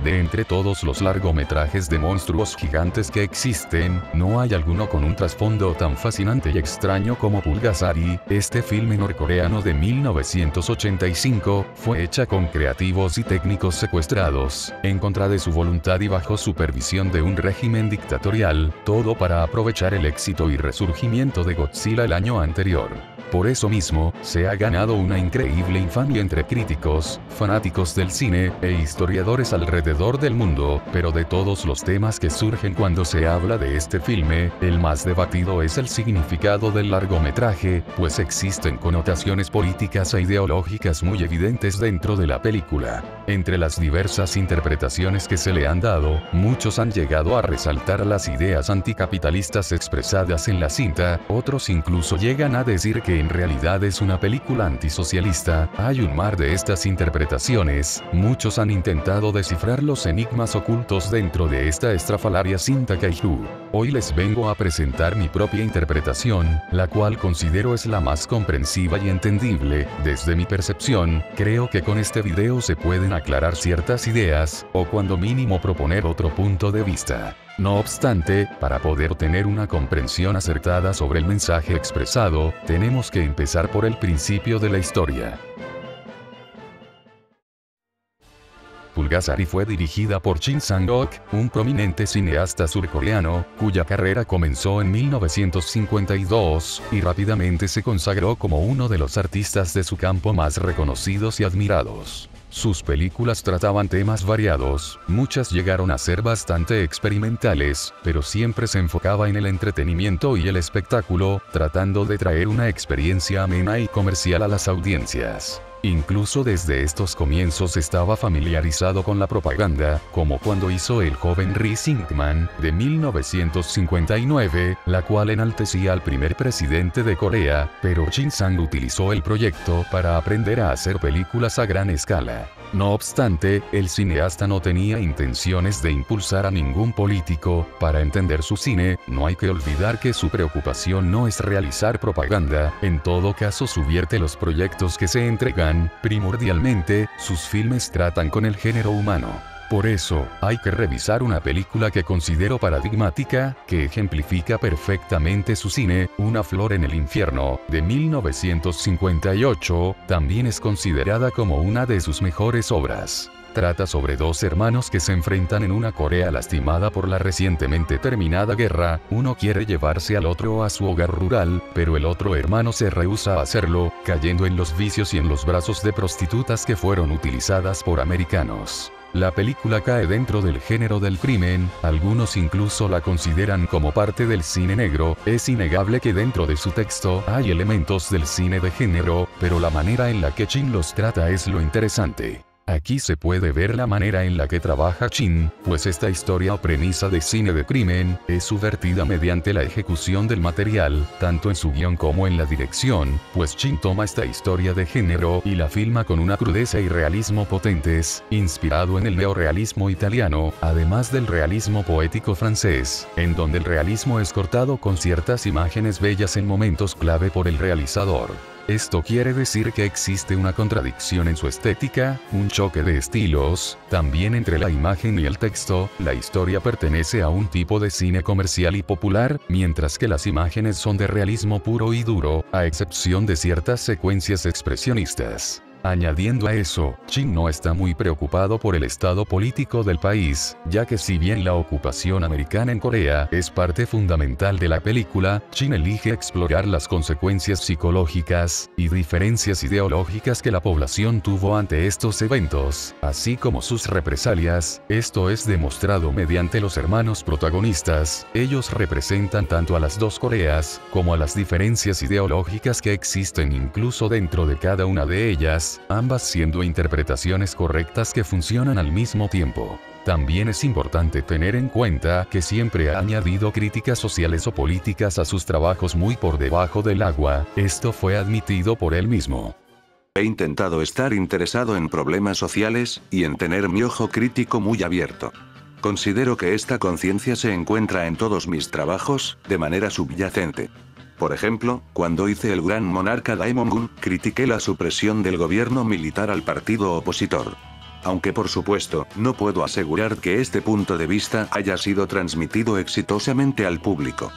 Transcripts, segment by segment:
De entre todos los largometrajes de monstruos gigantes que existen, no hay alguno con un trasfondo tan fascinante y extraño como Pulgasari. Este filme norcoreano de 1985 fue hecha con creativos y técnicos secuestrados, en contra de su voluntad y bajo supervisión de un régimen dictatorial, todo para aprovechar el éxito y resurgimiento de Godzilla el año anterior. Por eso mismo, se ha ganado una increíble infamia entre críticos, fanáticos del cine, e historiadores alrededor del mundo, pero de todos los temas que surgen cuando se habla de este filme, el más debatido es el significado del largometraje, pues existen connotaciones políticas e ideológicas muy evidentes dentro de la película. Entre las diversas interpretaciones que se le han dado, muchos han llegado a resaltar las ideas anticapitalistas expresadas en la cinta, otros incluso llegan a decir que en realidad es una película antisocialista. Hay un mar de estas interpretaciones, muchos han intentado descifrar los enigmas ocultos dentro de esta estrafalaria cinta kaiju. Hoy les vengo a presentar mi propia interpretación, la cual considero es la más comprensiva y entendible. Desde mi percepción, creo que con este video se pueden aclarar ciertas ideas, o cuando mínimo proponer otro punto de vista. No obstante, para poder tener una comprensión acertada sobre el mensaje expresado, tenemos que empezar por el principio de la historia. Pulgasari fue dirigida por Shin Sang-ok, un prominente cineasta surcoreano, cuya carrera comenzó en 1952, y rápidamente se consagró como uno de los artistas de su campo más reconocidos y admirados. Sus películas trataban temas variados, muchas llegaron a ser bastante experimentales, pero siempre se enfocaba en el entretenimiento y el espectáculo, tratando de traer una experiencia amena y comercial a las audiencias. Incluso desde estos comienzos estaba familiarizado con la propaganda, como cuando hizo El joven Ri Singman, de 1959, la cual enaltecía al primer presidente de Corea, pero Shin Sang utilizó el proyecto para aprender a hacer películas a gran escala. No obstante, el cineasta no tenía intenciones de impulsar a ningún político. Para entender su cine, no hay que olvidar que su preocupación no es realizar propaganda, en todo caso subvierte los proyectos que se entregan. Primordialmente, sus filmes tratan con el género humano. Por eso, hay que revisar una película que considero paradigmática, que ejemplifica perfectamente su cine, Una flor en el infierno, de 1958, también es considerada como una de sus mejores obras. Trata sobre dos hermanos que se enfrentan en una Corea lastimada por la recientemente terminada guerra. Uno quiere llevarse al otro a su hogar rural, pero el otro hermano se rehúsa a hacerlo, cayendo en los vicios y en los brazos de prostitutas que fueron utilizadas por americanos. La película cae dentro del género del crimen, algunos incluso la consideran como parte del cine negro. Es innegable que dentro de su texto hay elementos del cine de género, pero la manera en la que Shin los trata es lo interesante. Aquí se puede ver la manera en la que trabaja Shin, pues esta historia o premisa de cine de crimen, es subvertida mediante la ejecución del material, tanto en su guión como en la dirección, pues Shin toma esta historia de género y la filma con una crudeza y realismo potentes, inspirado en el neorrealismo italiano, además del realismo poético francés, en donde el realismo es cortado con ciertas imágenes bellas en momentos clave por el realizador. Esto quiere decir que existe una contradicción en su estética, un choque de estilos, también entre la imagen y el texto. La historia pertenece a un tipo de cine comercial y popular, mientras que las imágenes son de realismo puro y duro, a excepción de ciertas secuencias expresionistas. Añadiendo a eso, Shin no está muy preocupado por el estado político del país, ya que si bien la ocupación americana en Corea es parte fundamental de la película, Shin elige explorar las consecuencias psicológicas y diferencias ideológicas que la población tuvo ante estos eventos, así como sus represalias. Esto es demostrado mediante los hermanos protagonistas. Ellos representan tanto a las dos Coreas, como a las diferencias ideológicas que existen incluso dentro de cada una de ellas, ambas siendo interpretaciones correctas que funcionan al mismo tiempo. También es importante tener en cuenta que siempre ha añadido críticas sociales o políticas a sus trabajos muy por debajo del agua. Esto fue admitido por él mismo. He intentado estar interesado en problemas sociales, y en tener mi ojo crítico muy abierto. Considero que esta conciencia se encuentra en todos mis trabajos, de manera subyacente. Por ejemplo, cuando hice El gran monarca Daemon Gun, critiqué la supresión del gobierno militar al partido opositor. Aunque por supuesto, no puedo asegurar que este punto de vista haya sido transmitido exitosamente al público.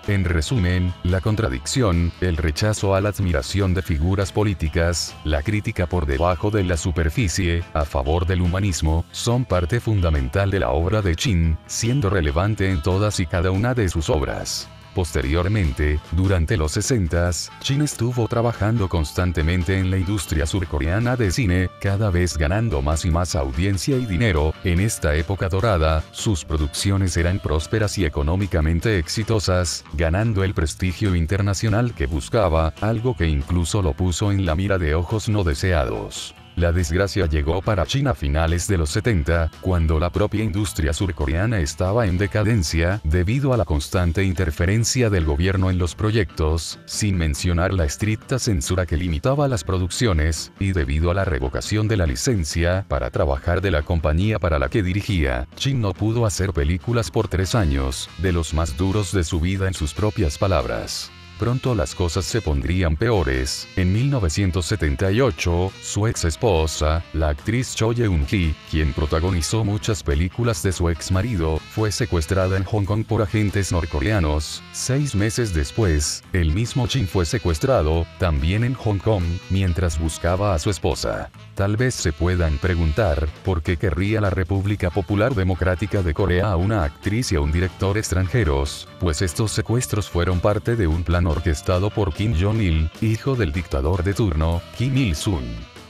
En resumen, la contradicción, el rechazo a la admiración de figuras políticas, la crítica por debajo de la superficie, a favor del humanismo, son parte fundamental de la obra de Chin, siendo relevante en todas y cada una de sus obras. Posteriormente, durante los 60s, Chin estuvo trabajando constantemente en la industria surcoreana de cine, cada vez ganando más y más audiencia y dinero. En esta época dorada, sus producciones eran prósperas y económicamente exitosas, ganando el prestigio internacional que buscaba, algo que incluso lo puso en la mira de ojos no deseados. La desgracia llegó para Chin a finales de los 70, cuando la propia industria surcoreana estaba en decadencia, debido a la constante interferencia del gobierno en los proyectos, sin mencionar la estricta censura que limitaba las producciones, y debido a la revocación de la licencia para trabajar de la compañía para la que dirigía, Chin no pudo hacer películas por 3 años, de los más duros de su vida en sus propias palabras. Pronto las cosas se pondrían peores. En 1978, su ex esposa, la actriz Cho Yeon-hee, quien protagonizó muchas películas de su ex marido, fue secuestrada en Hong Kong por agentes norcoreanos. 6 meses después, el mismo Chin fue secuestrado, también en Hong Kong, mientras buscaba a su esposa. Tal vez se puedan preguntar, ¿por qué querría la República Popular Democrática de Corea a una actriz y a un director extranjeros? Pues estos secuestros fueron parte de un plan orquestado por Kim Jong-il, hijo del dictador de turno, Kim Il-sung.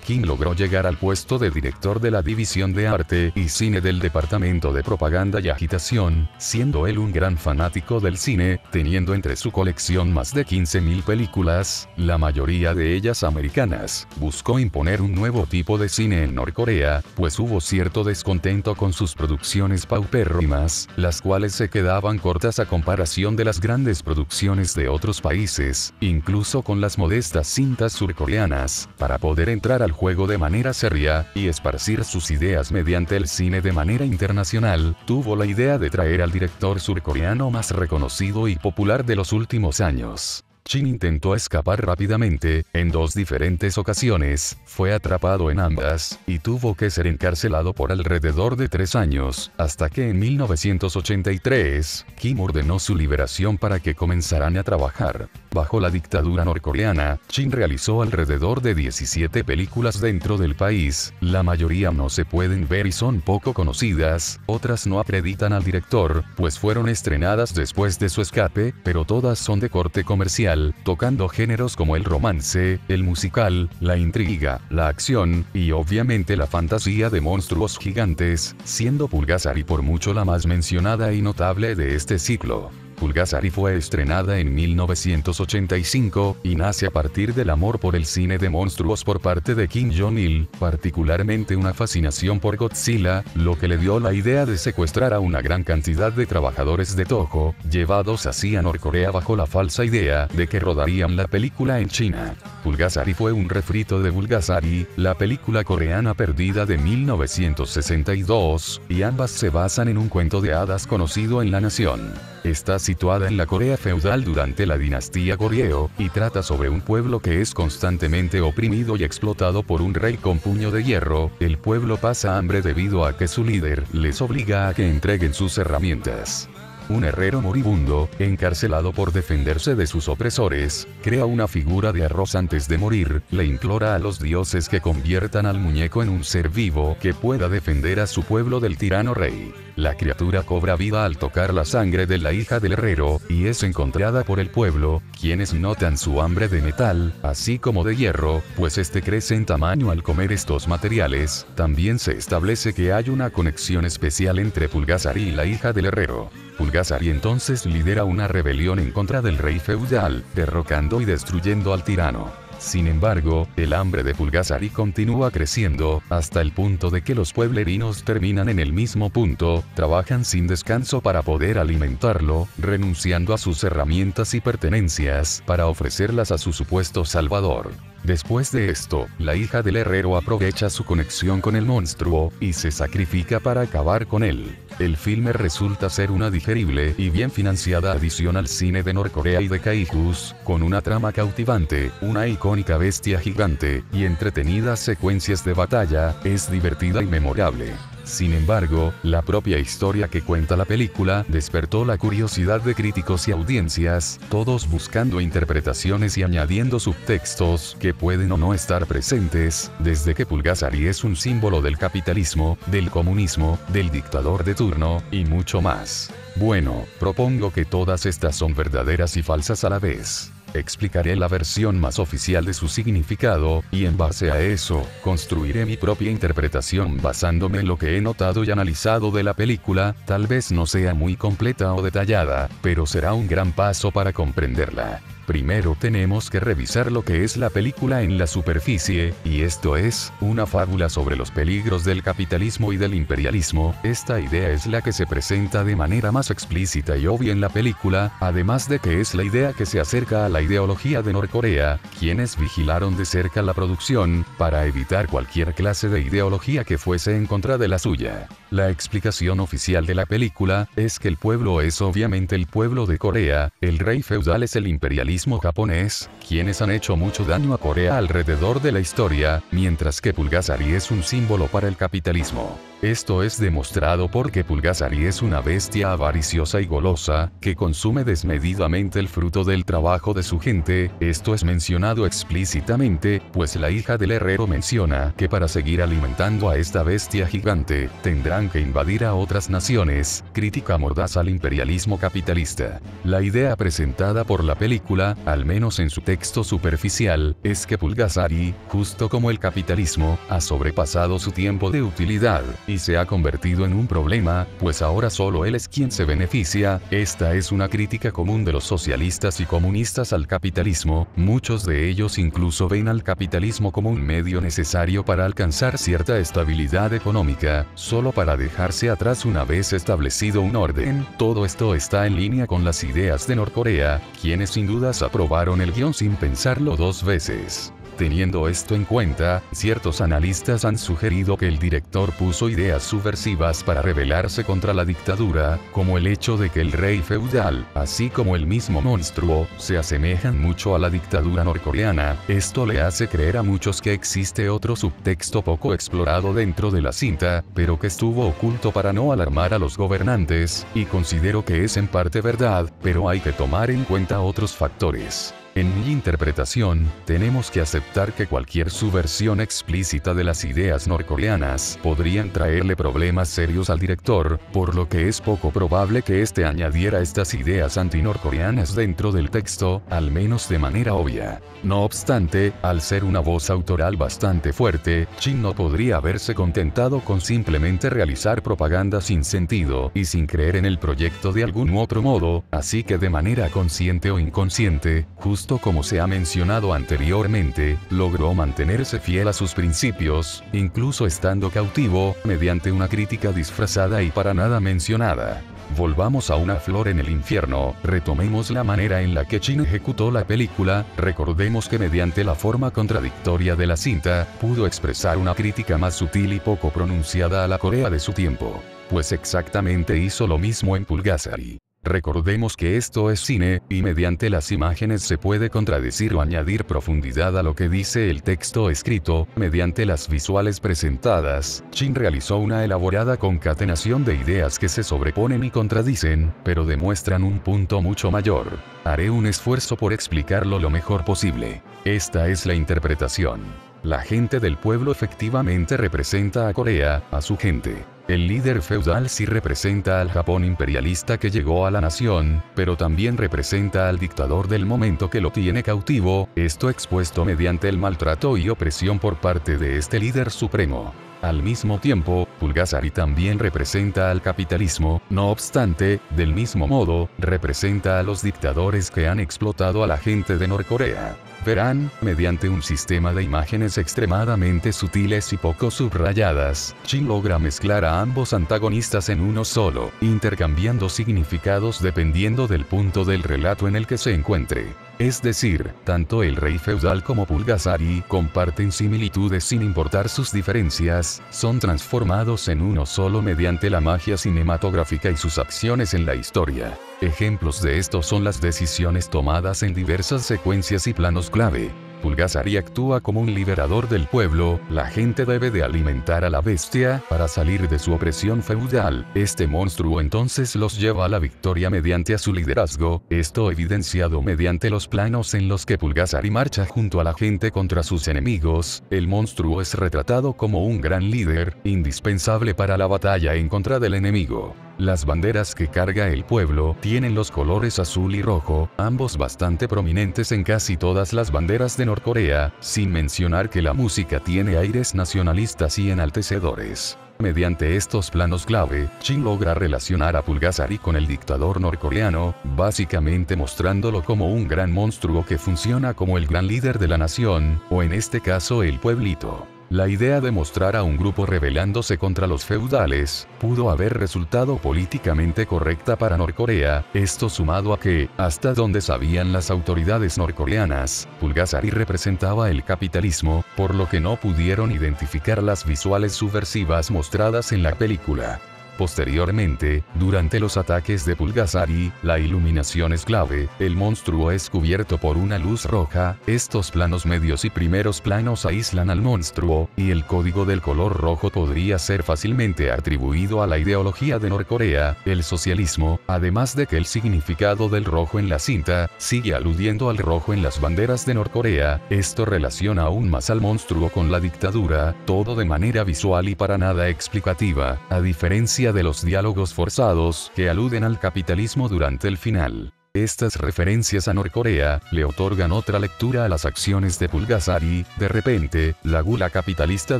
Kim logró llegar al puesto de director de la División de Arte y Cine del Departamento de Propaganda y Agitación, siendo él un gran fanático del cine, teniendo entre su colección más de 15.000 películas, la mayoría de ellas americanas. Buscó imponer un nuevo tipo de cine en Norcorea, pues hubo cierto descontento con sus producciones paupérrimas, las cuales se quedaban cortas a comparación de las grandes producciones de otros países, incluso con las modestas cintas surcoreanas. Para poder entrar al juego de manera seria, y esparcir sus ideas mediante el cine de manera internacional, tuvo la idea de traer al director surcoreano más reconocido y popular de los últimos años. Chin intentó escapar rápidamente, en 2 diferentes ocasiones, fue atrapado en ambas, y tuvo que ser encarcelado por alrededor de 3 años, hasta que en 1983, Kim ordenó su liberación para que comenzaran a trabajar. Bajo la dictadura norcoreana, Chin realizó alrededor de 17 películas dentro del país, la mayoría no se pueden ver y son poco conocidas, otras no acreditan al director, pues fueron estrenadas después de su escape, pero todas son de corte comercial, tocando géneros como el romance, el musical, la intriga, la acción, y obviamente la fantasía de monstruos gigantes, siendo Pulgasari por mucho la más mencionada y notable de este ciclo. Pulgasari fue estrenada en 1985, y nace a partir del amor por el cine de monstruos por parte de Kim Jong-il, particularmente una fascinación por Godzilla, lo que le dio la idea de secuestrar a una gran cantidad de trabajadores de Toho, llevados así a Norcorea bajo la falsa idea de que rodarían la película en China. Pulgasari fue un refrito de Bulgasari, la película coreana perdida de 1962, y ambas se basan en un cuento de hadas conocido en la nación. Está situada en la Corea feudal durante la dinastía Goryeo, y trata sobre un pueblo que es constantemente oprimido y explotado por un rey con puño de hierro. El pueblo pasa hambre debido a que su líder les obliga a que entreguen sus herramientas. Un herrero moribundo, encarcelado por defenderse de sus opresores, crea una figura de arroz antes de morir, le implora a los dioses que conviertan al muñeco en un ser vivo que pueda defender a su pueblo del tirano rey. La criatura cobra vida al tocar la sangre de la hija del herrero, y es encontrada por el pueblo, quienes notan su hambre de metal, así como de hierro, pues este crece en tamaño al comer estos materiales. También se establece que hay una conexión especial entre Pulgasari y la hija del herrero. Pulgasari entonces lidera una rebelión en contra del rey feudal, derrocando y destruyendo al tirano. Sin embargo, el hambre de Pulgasari continúa creciendo, hasta el punto de que los pueblerinos terminan en el mismo punto, trabajan sin descanso para poder alimentarlo, renunciando a sus herramientas y pertenencias, para ofrecerlas a su supuesto salvador. Después de esto, la hija del herrero aprovecha su conexión con el monstruo, y se sacrifica para acabar con él. El filme resulta ser una digerible y bien financiada adición al cine de Norcorea y de kaijus, con una trama cautivante, una icónica bestia gigante, y entretenidas secuencias de batalla, es divertida y memorable. Sin embargo, la propia historia que cuenta la película despertó la curiosidad de críticos y audiencias, todos buscando interpretaciones y añadiendo subtextos que pueden o no estar presentes, desde que Pulgasari es un símbolo del capitalismo, del comunismo, del dictador de turno, y mucho más. Bueno, propongo que todas estas son verdaderas y falsas a la vez. Explicaré la versión más oficial de su significado, y en base a eso, construiré mi propia interpretación basándome en lo que he notado y analizado de la película, tal vez no sea muy completa o detallada, pero será un gran paso para comprenderla. Primero tenemos que revisar lo que es la película en la superficie, y esto es, una fábula sobre los peligros del capitalismo y del imperialismo. Esta idea es la que se presenta de manera más explícita y obvia en la película, además de que es la idea que se acerca a la ideología de Norcorea, quienes vigilaron de cerca la producción, para evitar cualquier clase de ideología que fuese en contra de la suya. La explicación oficial de la película es que el pueblo es obviamente el pueblo de Corea, el rey feudal es el imperialismo japonés, quienes han hecho mucho daño a Corea alrededor de la historia, mientras que Pulgasari es un símbolo para el capitalismo. Esto es demostrado porque Pulgasari es una bestia avariciosa y golosa, que consume desmedidamente el fruto del trabajo de su gente. Esto es mencionado explícitamente, pues la hija del herrero menciona que para seguir alimentando a esta bestia gigante, tendrán que invadir a otras naciones. Crítica mordaz al imperialismo capitalista. La idea presentada por la película, al menos en su texto superficial, es que Pulgasari, justo como el capitalismo, ha sobrepasado su tiempo de utilidad, y se ha convertido en un problema, pues ahora solo él es quien se beneficia. Esta es una crítica común de los socialistas y comunistas al capitalismo, muchos de ellos incluso ven al capitalismo como un medio necesario para alcanzar cierta estabilidad económica, solo para dejarse atrás una vez establecido un orden. Todo esto está en línea con las ideas de Norcorea, quienes sin dudas aprobaron el guión sin pensarlo dos veces. Teniendo esto en cuenta, ciertos analistas han sugerido que el director puso ideas subversivas para rebelarse contra la dictadura, como el hecho de que el rey feudal, así como el mismo monstruo, se asemejan mucho a la dictadura norcoreana. Esto le hace creer a muchos que existe otro subtexto poco explorado dentro de la cinta, pero que estuvo oculto para no alarmar a los gobernantes, y considero que es en parte verdad, pero hay que tomar en cuenta otros factores. En mi interpretación, tenemos que aceptar que cualquier subversión explícita de las ideas norcoreanas podrían traerle problemas serios al director, por lo que es poco probable que éste añadiera estas ideas antinorcoreanas dentro del texto, al menos de manera obvia. No obstante, al ser una voz autoral bastante fuerte, Shin no podría haberse contentado con simplemente realizar propaganda sin sentido y sin creer en el proyecto de algún u otro modo, así que de manera consciente o inconsciente, justo como se ha mencionado anteriormente, logró mantenerse fiel a sus principios, incluso estando cautivo, mediante una crítica disfrazada y para nada mencionada. Volvamos a Una flor en el infierno, retomemos la manera en la que Shin ejecutó la película. Recordemos que mediante la forma contradictoria de la cinta, pudo expresar una crítica más sutil y poco pronunciada a la Corea de su tiempo. Pues exactamente hizo lo mismo en Pulgasari. Recordemos que esto es cine, y mediante las imágenes se puede contradecir o añadir profundidad a lo que dice el texto escrito. Mediante las visuales presentadas, Shin realizó una elaborada concatenación de ideas que se sobreponen y contradicen, pero demuestran un punto mucho mayor. Haré un esfuerzo por explicarlo lo mejor posible. Esta es la interpretación. La gente del pueblo efectivamente representa a Corea, a su gente. El líder feudal sí representa al Japón imperialista que llegó a la nación, pero también representa al dictador del momento que lo tiene cautivo, esto expuesto mediante el maltrato y opresión por parte de este líder supremo. Al mismo tiempo, Pulgasari también representa al capitalismo, no obstante, del mismo modo, representa a los dictadores que han explotado a la gente de Norcorea. Verán, mediante un sistema de imágenes extremadamente sutiles y poco subrayadas, Shin logra mezclar a ambos antagonistas en uno solo, intercambiando significados dependiendo del punto del relato en el que se encuentre. Es decir, tanto el rey feudal como Pulgasari comparten similitudes sin importar sus diferencias, son transformados en uno solo mediante la magia cinematográfica y sus acciones en la historia. Ejemplos de esto son las decisiones tomadas en diversas secuencias y planos clave. Pulgasari actúa como un liberador del pueblo, la gente debe de alimentar a la bestia para salir de su opresión feudal. Este monstruo entonces los lleva a la victoria mediante a su liderazgo, esto evidenciado mediante los planos en los que Pulgasari marcha junto a la gente contra sus enemigos. El monstruo es retratado como un gran líder, indispensable para la batalla en contra del enemigo. Las banderas que carga el pueblo tienen los colores azul y rojo, ambos bastante prominentes en casi todas las banderas de Norcorea, sin mencionar que la música tiene aires nacionalistas y enaltecedores. Mediante estos planos clave, Shin logra relacionar a Pulgasari con el dictador norcoreano, básicamente mostrándolo como un gran monstruo que funciona como el gran líder de la nación, o en este caso el pueblito. La idea de mostrar a un grupo rebelándose contra los feudales, pudo haber resultado políticamente correcta para Norcorea, esto sumado a que, hasta donde sabían las autoridades norcoreanas, Pulgasari representaba el capitalismo, por lo que no pudieron identificar las visuales subversivas mostradas en la película. Posteriormente, durante los ataques de Pulgasari, la iluminación es clave, el monstruo es cubierto por una luz roja, estos planos medios y primeros planos aíslan al monstruo, y el código del color rojo podría ser fácilmente atribuido a la ideología de Norcorea, el socialismo, además de que el significado del rojo en la cinta, sigue aludiendo al rojo en las banderas de Norcorea, esto relaciona aún más al monstruo con la dictadura, todo de manera visual y para nada explicativa, a diferencia de los diálogos forzados que aluden al capitalismo durante el final. Estas referencias a Norcorea le otorgan otra lectura a las acciones de Pulgasari. De repente, la gula capitalista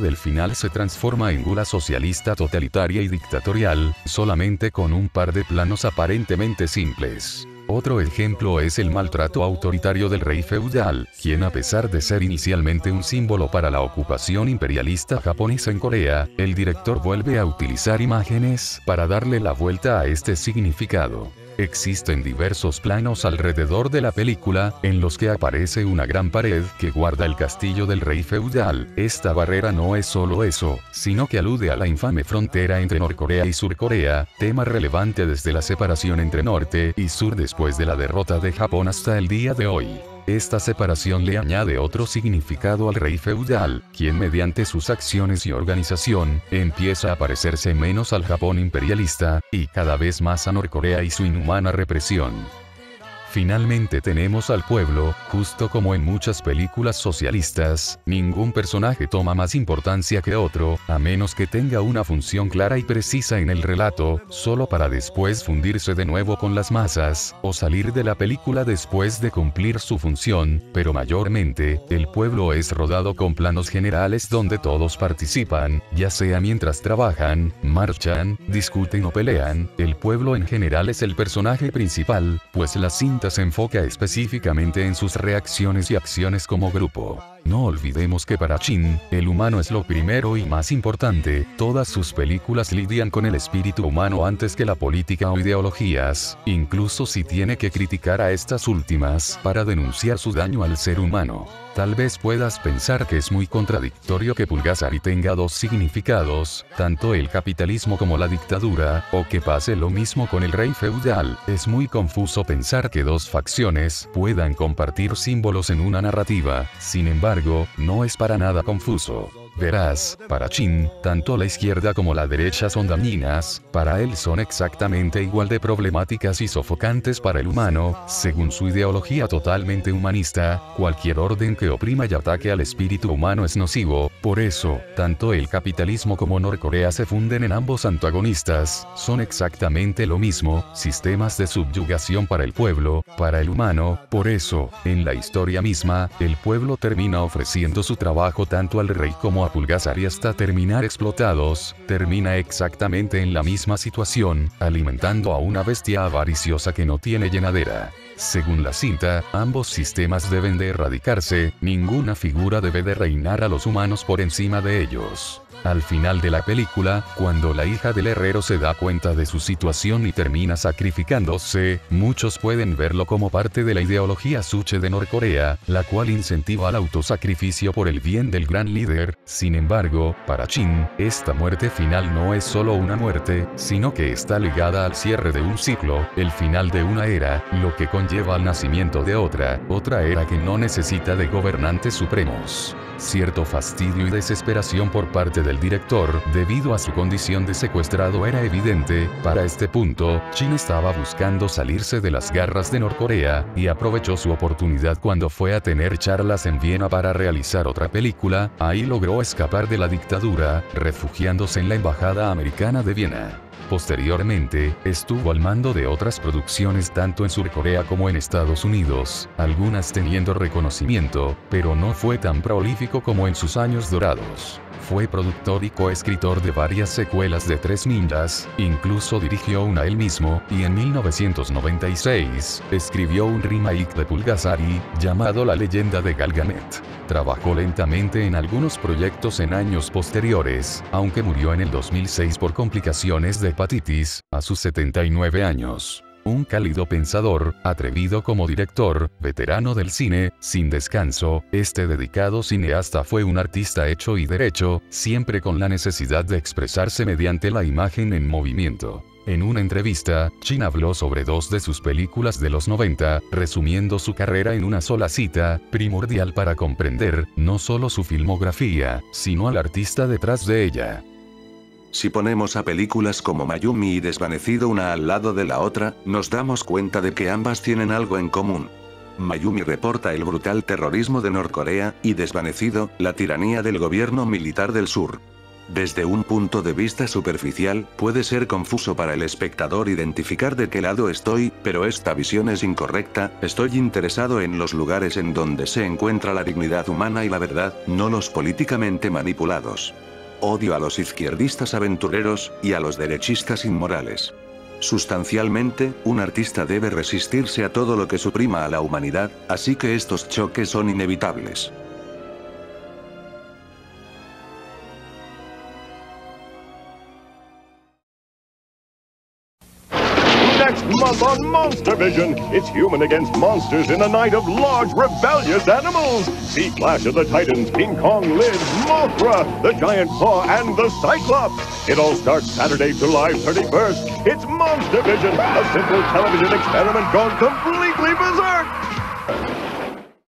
del final se transforma en gula socialista totalitaria y dictatorial, solamente con un par de planos aparentemente simples. Otro ejemplo es el maltrato autoritario del rey feudal, quien a pesar de ser inicialmente un símbolo para la ocupación imperialista japonesa en Corea, el director vuelve a utilizar imágenes para darle la vuelta a este significado. Existen diversos planos alrededor de la película, en los que aparece una gran pared que guarda el castillo del rey feudal. Esta barrera no es solo eso, sino que alude a la infame frontera entre Norcorea y Surcorea, tema relevante desde la separación entre Norte y Sur después de la derrota de Japón hasta el día de hoy. Esta separación le añade otro significado al rey feudal, quien mediante sus acciones y organización, empieza a parecerse menos al Japón imperialista, y cada vez más a Norcorea y su inhumana represión. Finalmente tenemos al pueblo, justo como en muchas películas socialistas, ningún personaje toma más importancia que otro, a menos que tenga una función clara y precisa en el relato, solo para después fundirse de nuevo con las masas, o salir de la película después de cumplir su función, pero mayormente, el pueblo es rodado con planos generales donde todos participan, ya sea mientras trabajan, marchan, discuten o pelean, el pueblo en general es el personaje principal, pues la cinta se enfoca específicamente en sus reacciones y acciones como grupo. No olvidemos que para Shin, el humano es lo primero y más importante, todas sus películas lidian con el espíritu humano antes que la política o ideologías, incluso si tiene que criticar a estas últimas para denunciar su daño al ser humano. Tal vez puedas pensar que es muy contradictorio que Pulgasari tenga dos significados, tanto el capitalismo como la dictadura, o que pase lo mismo con el rey feudal. Es muy confuso pensar que dos facciones puedan compartir símbolos en una narrativa, sin embargo, no es para nada confuso. Verás, para Shin, tanto la izquierda como la derecha son dañinas, para él son exactamente igual de problemáticas y sofocantes para el humano, según su ideología totalmente humanista, cualquier orden que oprima y ataque al espíritu humano es nocivo, por eso, tanto el capitalismo como Norcorea se funden en ambos antagonistas, son exactamente lo mismo, sistemas de subyugación para el pueblo, para el humano, por eso, en la historia misma, el pueblo termina ofreciendo su trabajo tanto al rey como a Pulgasari hasta terminar explotados, termina exactamente en la misma situación, alimentando a una bestia avariciosa que no tiene llenadera. Según la cinta, ambos sistemas deben de erradicarse, ninguna figura debe de reinar a los humanos por encima de ellos. Al final de la película, cuando la hija del herrero se da cuenta de su situación y termina sacrificándose, muchos pueden verlo como parte de la ideología Suche de Norcorea, la cual incentiva el autosacrificio por el bien del gran líder. Sin embargo, para Chin, esta muerte final no es solo una muerte, sino que está ligada al cierre de un ciclo, el final de una era, lo que conlleva al nacimiento de otra era que no necesita de gobernantes supremos. Cierto fastidio y desesperación por parte del director, debido a su condición de secuestrado, era evidente. Para este punto, Chin estaba buscando salirse de las garras de Norcorea, y aprovechó su oportunidad cuando fue a tener charlas en Viena para realizar otra película. Ahí logró escapar de la dictadura, refugiándose en la embajada americana de Viena. Posteriormente, estuvo al mando de otras producciones tanto en Surcorea como en Estados Unidos, algunas teniendo reconocimiento, pero no fue tan prolífico como en sus años dorados. Fue productor y coescritor de varias secuelas de Tres Ninjas, incluso dirigió una él mismo, y en 1996, escribió un remake de Pulgasari, llamado La leyenda de Galgamet. Trabajó lentamente en algunos proyectos en años posteriores, aunque murió en el 2006 por complicaciones de hepatitis, a sus 79 años. Un cálido pensador, atrevido como director, veterano del cine, sin descanso, este dedicado cineasta fue un artista hecho y derecho, siempre con la necesidad de expresarse mediante la imagen en movimiento. En una entrevista, Chin habló sobre dos de sus películas de los 90, resumiendo su carrera en una sola cita, primordial para comprender, no solo su filmografía, sino al artista detrás de ella. Si ponemos a películas como Mayumi y Desvanecido una al lado de la otra, nos damos cuenta de que ambas tienen algo en común. Mayumi reporta el brutal terrorismo de Norcorea, y Desvanecido, la tiranía del gobierno militar del sur. Desde un punto de vista superficial, puede ser confuso para el espectador identificar de qué lado estoy, pero esta visión es incorrecta. Estoy interesado en los lugares en donde se encuentra la dignidad humana y la verdad, no los políticamente manipulados. Odio a los izquierdistas aventureros, y a los derechistas inmorales. Sustancialmente, un artista debe resistirse a todo lo que suprima a la humanidad, así que estos choques son inevitables. Next month on MonsterVision, it's human against monsters in a night of large, rebellious animals. See Clash of the Titans, King Kong lives, Mothra, the Giant Paw, and the Cyclops. It all starts Saturday, July 31st. It's MonsterVision, a simple television experiment gone completely berserk.